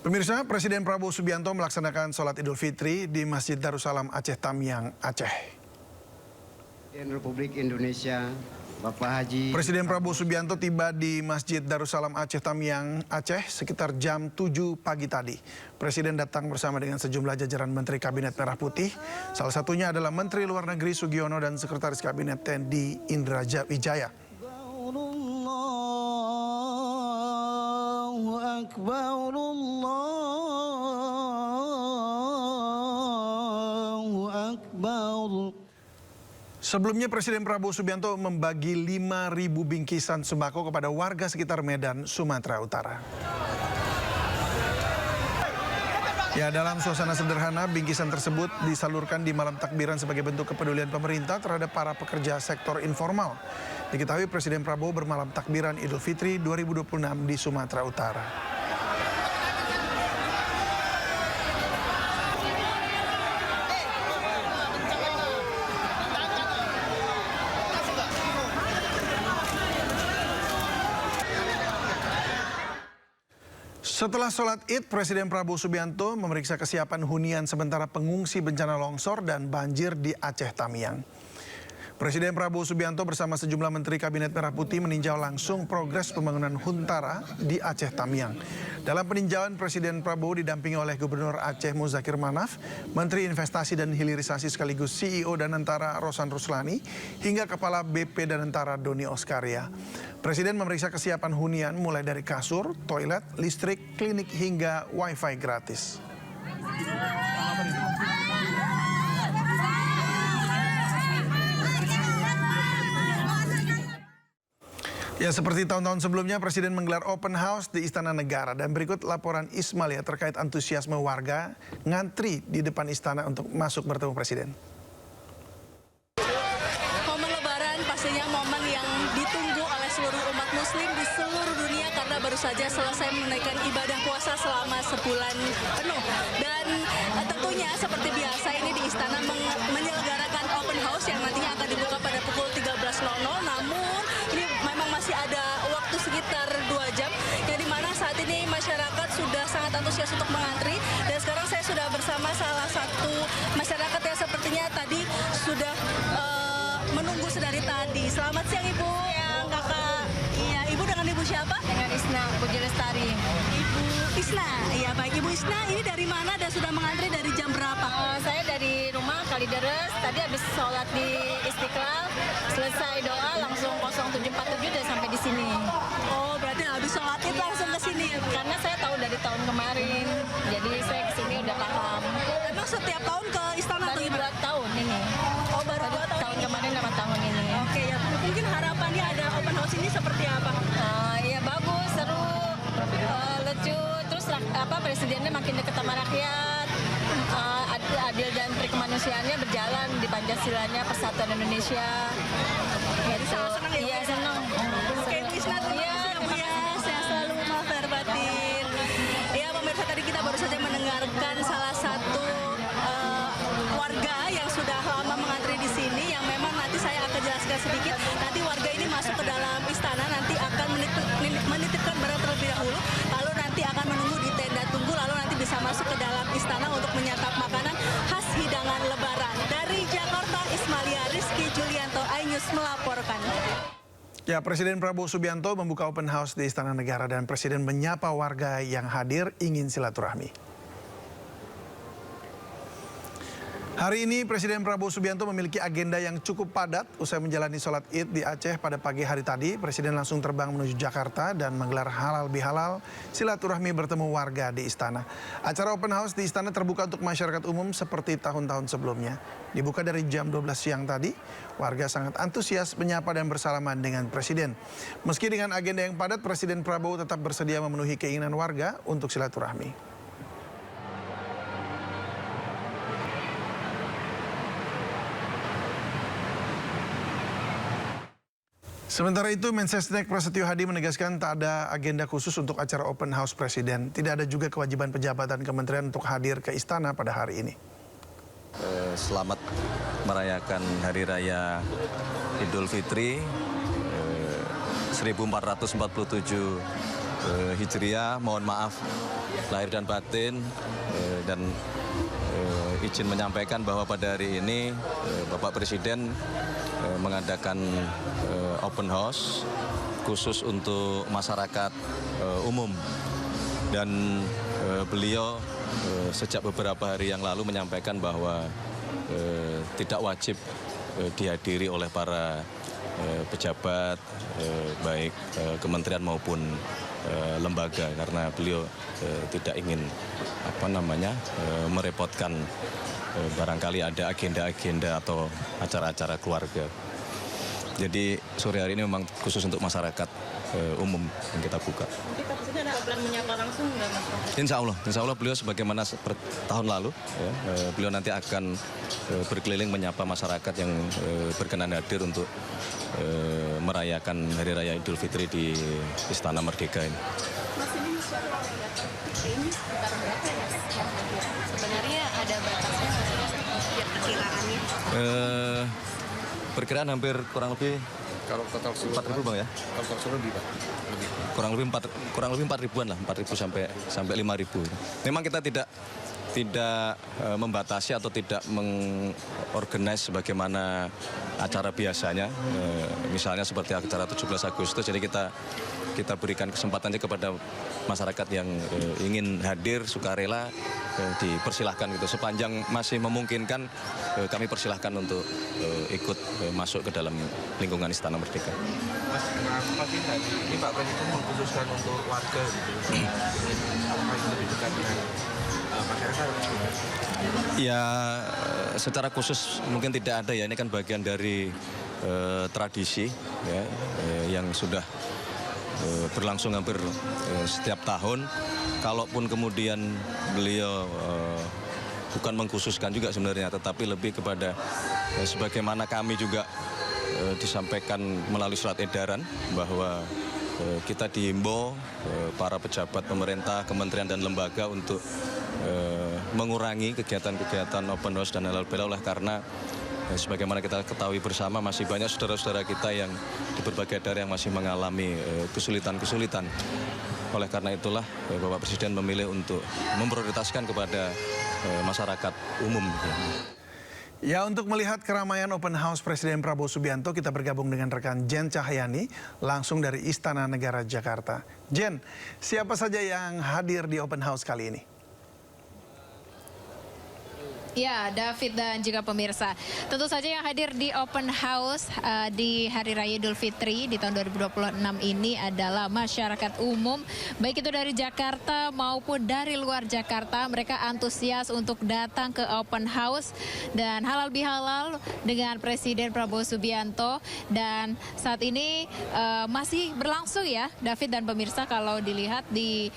Pemirsa, Presiden Prabowo Subianto melaksanakan sholat Idul Fitri di Masjid Darussalam Aceh Tamiang, Aceh. Republik Indonesia, Bapak Haji. Presiden Prabowo Subianto tiba di Masjid Darussalam Aceh Tamiang, Aceh sekitar jam 7 pagi tadi. Presiden datang bersama dengan sejumlah jajaran Menteri Kabinet Merah Putih. Salah satunya adalah Menteri Luar Negeri Sugiono dan Sekretaris Kabinet TNI Indra Wijaya. Sebelumnya Presiden Prabowo Subianto membagi 5.000 bingkisan sembako kepada warga sekitar Medan, Sumatera Utara. Ya, dalam suasana sederhana, bingkisan tersebut disalurkan di malam takbiran sebagai bentuk kepedulian pemerintah terhadap para pekerja sektor informal. Diketahui Presiden Prabowo bermalam takbiran Idul Fitri 2026 di Sumatera Utara. Setelah sholat Id, Presiden Prabowo Subianto memeriksa kesiapan hunian sementara pengungsi bencana longsor dan banjir di Aceh Tamiang. Presiden Prabowo Subianto bersama sejumlah Menteri Kabinet Merah Putih meninjau langsung progres pembangunan Huntara di Aceh Tamiang. Dalam peninjauan, Presiden Prabowo didampingi oleh Gubernur Aceh Muzakir Manaf, Menteri Investasi dan Hilirisasi sekaligus CEO Danantara Rosan Ruslani, hingga Kepala BP Danantara Doni Oskaria. Presiden memeriksa kesiapan hunian mulai dari kasur, toilet, listrik, klinik hingga wifi gratis. Ya, seperti tahun-tahun sebelumnya, Presiden menggelar open house di Istana Negara. Dan berikut laporan Ismail terkait antusiasme warga ngantri di depan istana untuk masuk bertemu Presiden. Momen Lebaran pastinya momen yang ditunggu oleh seluruh umat muslim di seluruh dunia karena baru saja selesai menunaikan ibadah puasa selama sebulan penuh. Dan tentunya seperti biasa ini di istana menyelenggarakan open house yang nantinya akan dibuka pada pukul 13.00. Namun ini memang masih ada waktu sekitar 2 jam yang dimana saat ini masyarakat sudah sangat antusias untuk mengantri. Dan sekarang saya sudah bersama salah satu masyarakat yang sepertinya tadi sudah menunggu sedari tadi. Selamat siang Ibu. Siang Kakak. Iya, Ibu dengan Ibu siapa? Dengan Isna Puji Lestari. Ibu Isna. Iya, baik Ibu Isna, ini dari mana dan sudah mengantri dari jam berapa? Saya dari rumah Kalideres, tadi habis sholat di Istiqlal, selesai doa langsung 07.47 udah sampai di sini. Oh, berarti habis sholat itu langsung ke sini. Karena saya tahu dari tahun kemarin, jadi saya ke sini udah paham. Emang setiap tahun ke istana atau Baru gimana? 2 tahun ini. Oh, baru 2 tahun. Tahun kemarin sama tahun ini. Oke, ya. Mungkin harapannya ada open house ini seperti apa? Ya bagus, seru, lucu, terus presidennya makin dekat sama rakyat, adil dan kemanusiaannya berjalan di Pancasilanya, Persatuan Indonesia. Gitu. Senang ya? Iya, senang. Oke, Bu Isna, terima kasih ya, Bu ya. Saya selalu maaf lahir batin. Ya, pemirsa, tadi kita baru saja mendengarkan salah satu warga yang sudah lama mengantri di sini, yang memang nanti saya akan jelaskan sedikit. Nanti warga ini masuk ke dalam istana, nanti akan menitipkan barang terlebih dahulu, lalu nanti akan menunggu di tenda tunggu, lalu nanti bisa masuk ke dalam istana untuk menyantap makanan khas hidangan Lebaran. Dari Jakarta, Ismalia Rizky Julianto, iNews melaporkan. Ya, Presiden Prabowo Subianto membuka open house di Istana Negara dan Presiden menyapa warga yang hadir ingin silaturahmi. Hari ini Presiden Prabowo Subianto memiliki agenda yang cukup padat. Usai menjalani sholat Id di Aceh pada pagi hari tadi, Presiden langsung terbang menuju Jakarta dan menggelar halal bihalal silaturahmi bertemu warga di istana. Acara open house di istana terbuka untuk masyarakat umum seperti tahun-tahun sebelumnya. Dibuka dari jam 12 siang tadi, warga sangat antusias menyapa dan bersalaman dengan Presiden. Meski dengan agenda yang padat, Presiden Prabowo tetap bersedia memenuhi keinginan warga untuk silaturahmi. Sementara itu, Mensesnek Prasetyo Hadi menegaskan tak ada agenda khusus untuk acara open house Presiden. Tidak ada juga kewajiban pejabat dan kementerian untuk hadir ke istana pada hari ini. Selamat merayakan Hari Raya Idul Fitri 1447 Hijriah, mohon maaf lahir dan batin, dan izin menyampaikan bahwa pada hari ini Bapak Presiden mengadakan open house khusus untuk masyarakat umum, dan beliau sejak beberapa hari yang lalu menyampaikan bahwa tidak wajib dihadiri oleh para pejabat baik kementerian maupun lembaga, karena beliau tidak ingin merepotkan, barangkali ada agenda-agenda atau acara-acara keluarga. Jadi sore hari ini memang khusus untuk masyarakat umum yang kita buka. Tapi Presiden ada plan menyapa langsung nggak, Mas? Insya Allah beliau sebagaimana tahun lalu, ya, beliau nanti akan berkeliling menyapa masyarakat yang berkenan hadir untuk merayakan Hari Raya Idul Fitri di Istana Merdeka ini. Mas, ini ini sekitar berapa ya, Mas? Sebenarnya ada batasnya biar perkiraannya? Perkiraan hampir kurang lebih Kalau total 4.000 Bang ya? Kalau total lebih Pak? Lebih. Kurang lebih 4.000-an lah, 4.000 sampai 5.000. Memang kita tidak membatasi atau tidak mengorganize sebagaimana acara biasanya, misalnya seperti acara 17 Agustus. Jadi kita berikan kesempatan kepada masyarakat yang ingin hadir sukarela, dipersilahkan gitu. Sepanjang masih memungkinkan, kami persilahkan untuk ikut masuk ke dalam lingkungan Istana Merdeka. Mas, kenapa sih tadi ini Pak Presiden mengkhususkan untuk warga gitu? Ingin lebih dekat dengan masyarakat? Ya, secara khusus mungkin tidak ada ya. Ini kan bagian dari tradisi ya, yang sudah berlangsung hampir setiap tahun. Kalaupun kemudian beliau bukan mengkhususkan juga sebenarnya, tetapi lebih kepada sebagaimana kami juga disampaikan melalui surat edaran bahwa kita dihimbau para pejabat pemerintah, kementerian dan lembaga untuk mengurangi kegiatan-kegiatan open house dan halal bihalal, karena sebagaimana kita ketahui bersama masih banyak saudara-saudara kita yang di berbagai daerah yang masih mengalami kesulitan-kesulitan. Oleh karena itulah Bapak Presiden memilih untuk memprioritaskan kepada masyarakat umum. Ya, untuk melihat keramaian open house Presiden Prabowo Subianto, kita bergabung dengan rekan Jen Cahyani langsung dari Istana Negara Jakarta. Jen, siapa saja yang hadir di open house kali ini? Ya, David dan juga pemirsa. Tentu saja yang hadir di open house di Hari Raya Idul Fitri di tahun 2026 ini adalah masyarakat umum, baik itu dari Jakarta maupun dari luar Jakarta. Mereka antusias untuk datang ke open house dan halal bihalal dengan Presiden Prabowo Subianto. Dan saat ini masih berlangsung ya, David dan pemirsa. Kalau dilihat di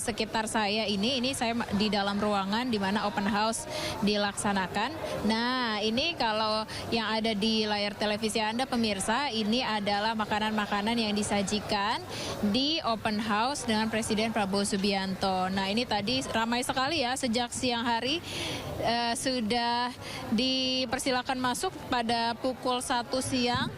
sekitar saya ini saya di dalam ruangan di mana open house dilaksanakan. Nah, ini kalau yang ada di layar televisi Anda pemirsa, ini adalah makanan-makanan yang disajikan di open house dengan Presiden Prabowo Subianto. Nah, ini tadi ramai sekali ya, sejak siang hari sudah dipersilakan masuk pada pukul 1 siang.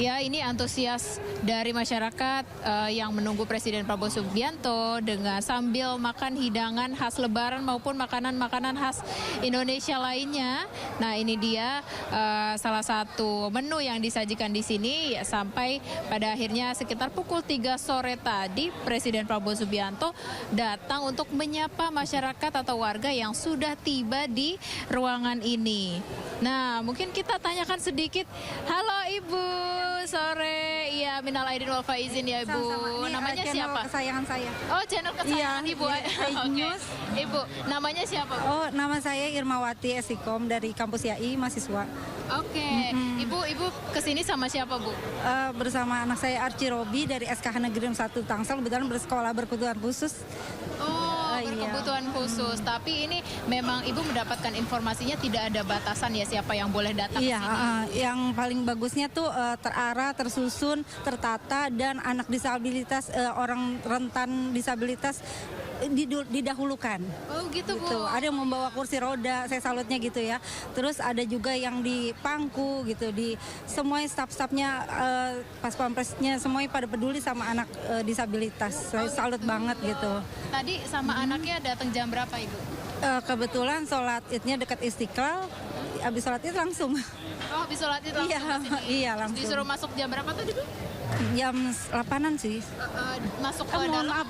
Ya, ini antusias dari masyarakat yang menunggu Presiden Prabowo Subianto dengan sambil makan hidangan khas Lebaran maupun makanan-makanan khas Indonesia lainnya. Nah, ini dia salah satu menu yang disajikan di sini ya, sampai pada akhirnya sekitar pukul 3 sore tadi Presiden Prabowo Subianto datang untuk menyapa masyarakat atau warga yang sudah tiba di ruangan ini. Nah, mungkin kita tanyakan sedikit. Halo Ibu, sore. Iya, minal aidin wal faizin ya Ibu. Sama-sama. Ini namanya channel siapa? Kesayangan saya. Oh, channel kesayangan Iya, Ibu. Fake News. Ibu, namanya siapa? Bu? Oh, nama saya Irmawati Esikom dari kampus YAI, mahasiswa. Oke. Ibu kesini sama siapa, Bu? Bersama anak saya Archie Robi dari SKH Negeri 1 Tangsel, kebetulan bersekolah berkebutuhan khusus. Oh, Iya. kebutuhan khusus. Tapi ini memang Ibu mendapatkan informasinya tidak ada batasan ya siapa yang boleh datang Iya, ke sini. yang paling bagusnya tuh terarah, tersusun, tertata, dan anak disabilitas, orang rentan disabilitas didahulukan. Oh gitu, Bu. Gitu. Ada yang membawa kursi roda, saya salutnya gitu ya. Terus ada juga yang di pangku gitu, di semua staf-stafnya, pas pampresnya semuanya pada peduli sama anak disabilitas. Saya salut banget gitu. Tadi sama anaknya datang jam berapa, Ibu? Kebetulan sholat idnya dekat Istiqlal, habis sholat id langsung. Oh, habis sholat itu langsung ke sini. Iya, langsung. Disuruh masuk jam berapa tadi, Bu? Jam 8-an sih. Masuk ke Mohon dalam. maaf,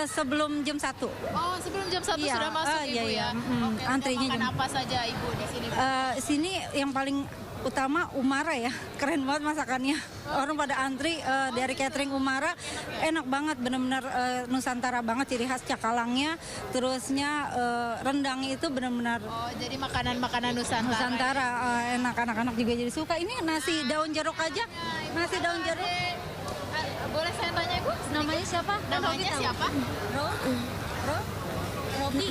sebelum jam 1. Oh, sebelum jam 1 Iya, sudah masuk Ibu iya, iya. ya. Oke, Antrinya makan jam- apa saja Ibu di sini? Bu? Sini yang paling utama Umara ya, keren banget masakannya. Orang pada antri dari catering Umara, enak banget, benar-benar Nusantara banget, ciri khas cakalangnya, terusnya rendangnya itu benar-benar Oh, jadi makanan-makanan Nusantara. Nusantara, enak, anak-anak juga jadi suka. Ini nasi daun jeruk aja, nasi daun jeruk. Boleh saya tanya, Ibu? Namanya siapa? Namanya siapa? Robi.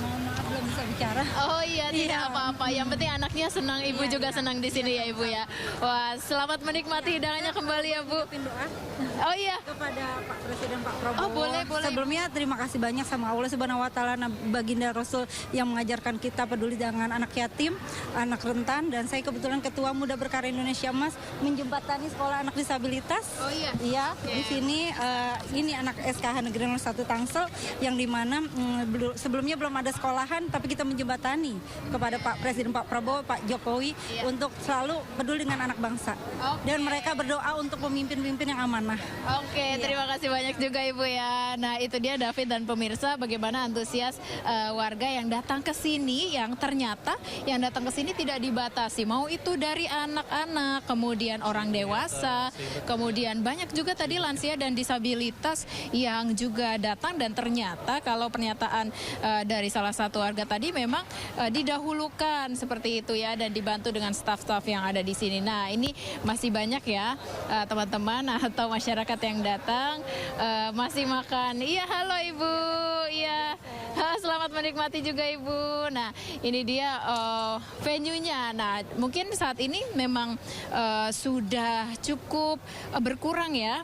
Mohon maaf belum bisa bicara. Oh iya, tidak Iya. apa-apa. Yang penting anaknya senang, Ibu juga senang di sini ya, Ibu ya. Wah, selamat menikmati hidangannya kembali ya, Bu. Doa Oh iya. kepada Pak Presiden Pak Prabowo. Oh, boleh, boleh. Sebelumnya terima kasih banyak sama Allah Subhanahu wa taala, baginda Rasul yang mengajarkan kita peduli dengan anak yatim, anak rentan, dan saya kebetulan Ketua Muda Berkarya Indonesia Emas menjembatani sekolah anak disabilitas. Oh iya. Iya, di sini ini anak SKH Negeri 01 Tangsel yang dimana sebelumnya belum ada sekolahan, tapi kita menjembatani kepada Pak Presiden Pak Prabowo, Pak Jokowi untuk selalu peduli dengan anak bangsa. Oke. Dan mereka berdoa untuk pemimpin-pemimpin yang amanah. Oke, terima kasih banyak juga Ibu ya. Nah, itu dia David dan pemirsa bagaimana antusias warga yang datang ke sini, yang ternyata yang datang ke sini tidak dibatasi. Mau itu dari anak-anak, kemudian orang dewasa, kemudian banyak juga tadi lansia dan disabilitas yang juga datang, dan ternyata kalau pernyataan dari salah satu warga tadi memang didahulukan seperti itu ya, dan dibantu dengan staf-staf yang ada di sini. Nah, ini masih banyak ya teman-teman atau masyarakat yang datang masih makan. Iya, halo Ibu. Iya, selamat menikmati juga Ibu. Nah, ini dia venue-nya. Nah, mungkin saat ini memang sudah cukup berkurang ya.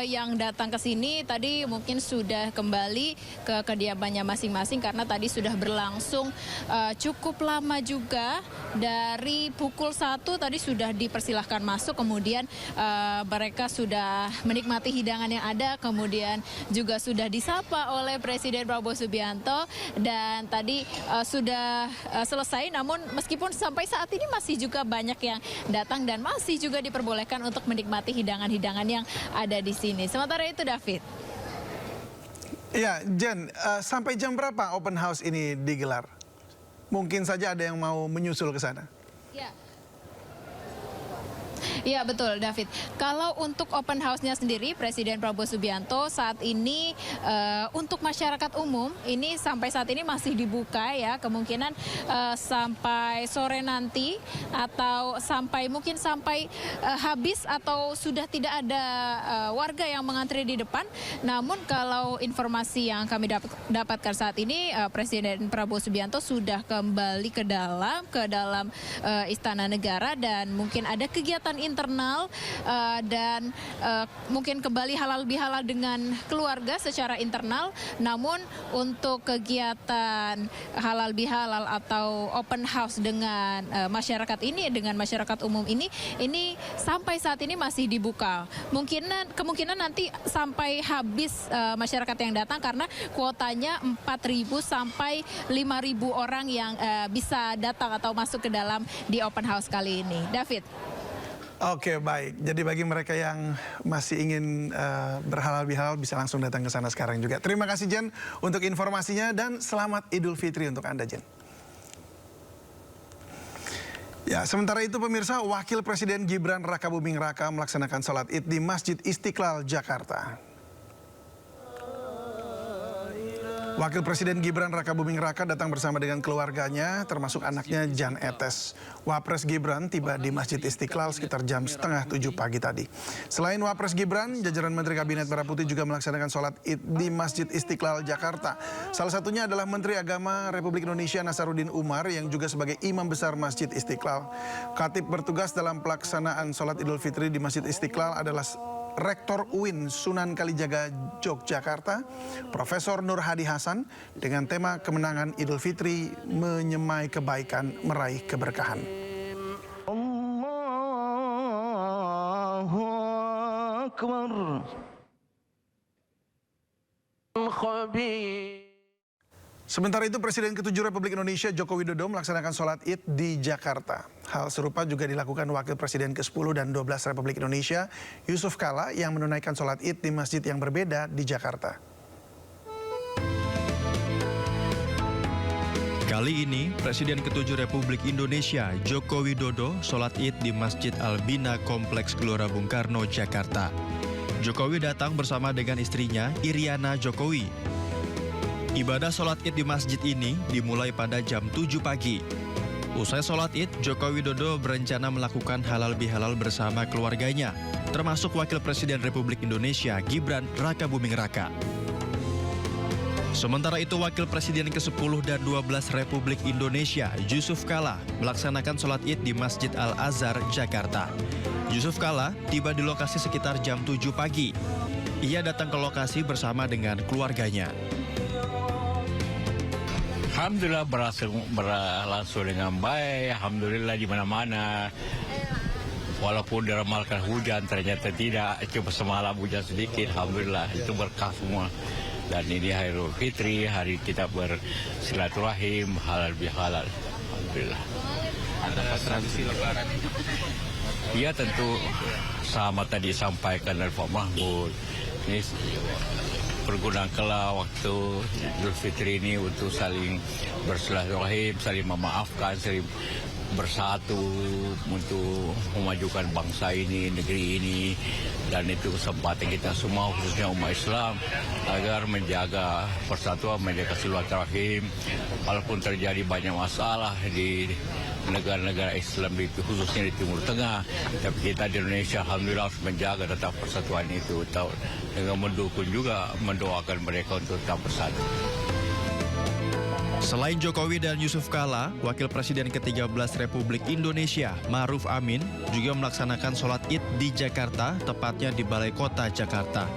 Yang datang ke sini tadi mungkin sudah kembali ke kediamannya masing-masing karena tadi sudah berlangsung cukup lama juga. Dari pukul 1 tadi sudah dipersilahkan masuk, kemudian mereka sudah menikmati hidangan yang ada, kemudian juga sudah disapa oleh Presiden Prabowo Subianto, dan tadi sudah selesai. Namun meskipun sampai saat ini masih juga banyak yang datang dan masih juga diperbolehkan untuk menikmati hidangan-hidangan yang ada di sini. Sementara itu, David. Iya, Jen, sampai jam berapa open house ini digelar? Mungkin saja ada yang mau menyusul ke sana. Ya. Iya betul, David. Kalau untuk open house-nya sendiri, Presiden Prabowo Subianto saat ini untuk masyarakat umum ini sampai saat ini masih dibuka ya, kemungkinan sampai sore nanti atau mungkin sampai habis atau sudah tidak ada warga yang mengantri di depan. Namun kalau informasi yang kami dapatkan saat ini, Presiden Prabowo Subianto sudah kembali ke dalam Istana Negara, dan mungkin ada kegiatan internal dan mungkin kembali halal bihalal dengan keluarga secara internal. Namun untuk kegiatan halal bihalal atau open house dengan masyarakat ini, dengan masyarakat umum ini sampai saat ini masih dibuka. Kemungkinan nanti sampai habis masyarakat yang datang, karena kuotanya 4.000 sampai 5.000 orang yang bisa datang atau masuk ke dalam di open house kali ini. David. Oke, baik. Jadi bagi mereka yang masih ingin berhalal bihalal bisa langsung datang ke sana sekarang juga. Terima kasih Jen untuk informasinya, dan selamat Idul Fitri untuk Anda, Jen. Ya, sementara itu pemirsa, Wakil Presiden Gibran Rakabuming Raka melaksanakan sholat Id di Masjid Istiqlal, Jakarta. Wakil Presiden Gibran Rakabuming Raka datang bersama dengan keluarganya, termasuk anaknya Jan Etes. Wapres Gibran tiba di Masjid Istiqlal sekitar jam 6:30 pagi tadi. Selain Wapres Gibran, jajaran Menteri Kabinet Merah Putih juga melaksanakan sholat Id di Masjid Istiqlal, Jakarta. Salah satunya adalah Menteri Agama Republik Indonesia Nasaruddin Umar yang juga sebagai Imam Besar Masjid Istiqlal. Khatib bertugas dalam pelaksanaan sholat Idul Fitri di Masjid Istiqlal adalah Rektor UIN Sunan Kalijaga Yogyakarta, Profesor Nur Hadi Hasan, dengan tema kemenangan Idul Fitri menyemai kebaikan, meraih keberkahan. Allahu Akbar. Sementara itu, Presiden ke-7 Republik Indonesia Joko Widodo melaksanakan sholat Id di Jakarta. Hal serupa juga dilakukan Wakil Presiden ke-10 dan 12 Republik Indonesia, Yusuf Kala, yang menunaikan sholat Id di masjid yang berbeda di Jakarta. Kali ini, Presiden ke-7 Republik Indonesia Joko Widodo sholat Id di Masjid Al-Bina Kompleks Gelora Bung Karno, Jakarta. Jokowi datang bersama dengan istrinya Iriana Jokowi. Ibadah sholat Id di masjid ini dimulai pada jam 7 pagi. Usai sholat Id, Joko Widodo berencana melakukan halal bihalal bersama keluarganya, termasuk Wakil Presiden Republik Indonesia Gibran Rakabuming Raka. Sementara itu, Wakil Presiden ke-10 dan 12 Republik Indonesia Yusuf Kala melaksanakan sholat Id di Masjid Al-Azhar, Jakarta. Yusuf Kala tiba di lokasi sekitar jam 7 pagi. Ia datang ke lokasi bersama dengan keluarganya. Alhamdulillah berlangsung dengan baik. Alhamdulillah di mana-mana. Walaupun diramalkan hujan, ternyata tidak. Cuma semalam hujan sedikit. Alhamdulillah itu berkah semua. Dan ini hari Idul Fitri, hari kita bersilaturahim, halal bihalal. Alhamdulillah. Ada tradisi lebaran itu? Ya tentu sama tadi sampaikan dari Pak Mahfud. Ini pergunakanlah waktu Idul Fitri ini untuk saling bersilaturahim, saling memaafkan, saling bersatu untuk memajukan bangsa ini, negeri ini, dan itu kesempatan kita semua khususnya umat Islam agar menjaga persatuan, menjaga silaturahim. Walaupun terjadi banyak masalah di negara-negara Islam khususnya di Timur Tengah, tapi kita di Indonesia alhamdulillah harus menjaga tetap persatuan itu dengan mendukung juga mendoakan mereka untuk tetap bersatu. Selain Jokowi dan Yusuf Kala, Wakil Presiden ke-13 Republik Indonesia Ma'ruf Amin juga melaksanakan sholat Id di Jakarta, tepatnya di Balai Kota Jakarta.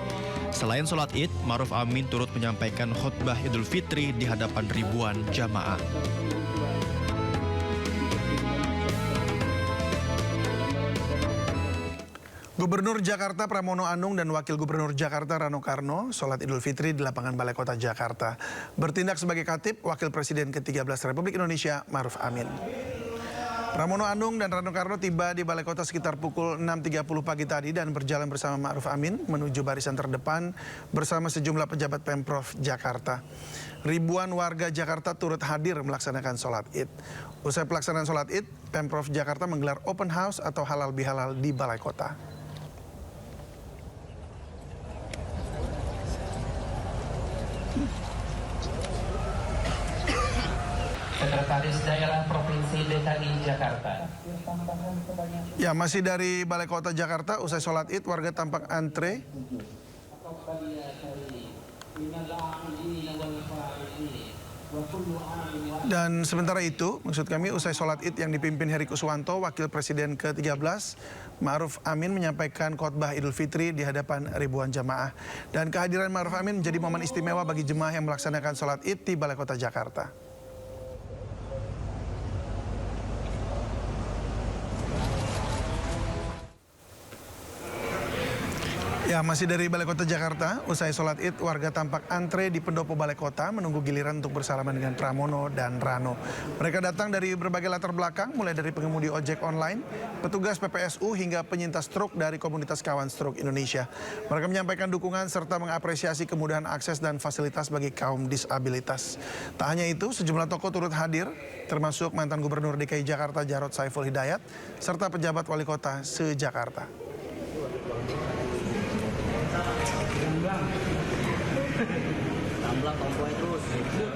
Selain sholat Id, Ma'ruf Amin turut menyampaikan khutbah Idul Fitri di hadapan ribuan jamaah. Gubernur Jakarta Pramono Anung dan Wakil Gubernur Jakarta Rano Karno sholat Idul Fitri di lapangan Balai Kota Jakarta. Bertindak sebagai khatib, Wakil Presiden ke-13 Republik Indonesia Ma'ruf Amin. Pramono Anung dan Rano Karno tiba di Balai Kota sekitar pukul 6.30 pagi tadi dan berjalan bersama Ma'ruf Amin menuju barisan terdepan bersama sejumlah pejabat Pemprov Jakarta. Ribuan warga Jakarta turut hadir melaksanakan sholat Id. Usai pelaksanaan sholat Id, Pemprov Jakarta menggelar open house atau halal bihalal di Balai Kota. Sekretaris Daerah Provinsi DKI Jakarta. Ya, masih dari Balai Kota Jakarta, usai sholat Id, warga tampak antre. Dan sementara itu, maksud kami, usai sholat Id yang dipimpin Heri Kuswanto, Wakil Presiden ke-13, Ma'ruf Amin menyampaikan khotbah Idul Fitri di hadapan ribuan jamaah. Dan kehadiran Ma'ruf Amin menjadi momen istimewa bagi jemaah yang melaksanakan sholat Id di Balai Kota Jakarta. Ya, masih dari Balai Kota Jakarta, usai sholat Id, warga tampak antre di pendopo Balai Kota menunggu giliran untuk bersalaman dengan Pramono dan Rano. Mereka datang dari berbagai latar belakang, mulai dari pengemudi ojek online, petugas PPSU, hingga penyintas stroke dari komunitas kawan stroke Indonesia. Mereka menyampaikan dukungan serta mengapresiasi kemudahan akses dan fasilitas bagi kaum disabilitas. Tak hanya itu, sejumlah tokoh turut hadir, termasuk mantan Gubernur DKI Jakarta Jarod Saiful Hidayat, serta pejabat wali kota se-Jakarta. tamblang tompoy terus.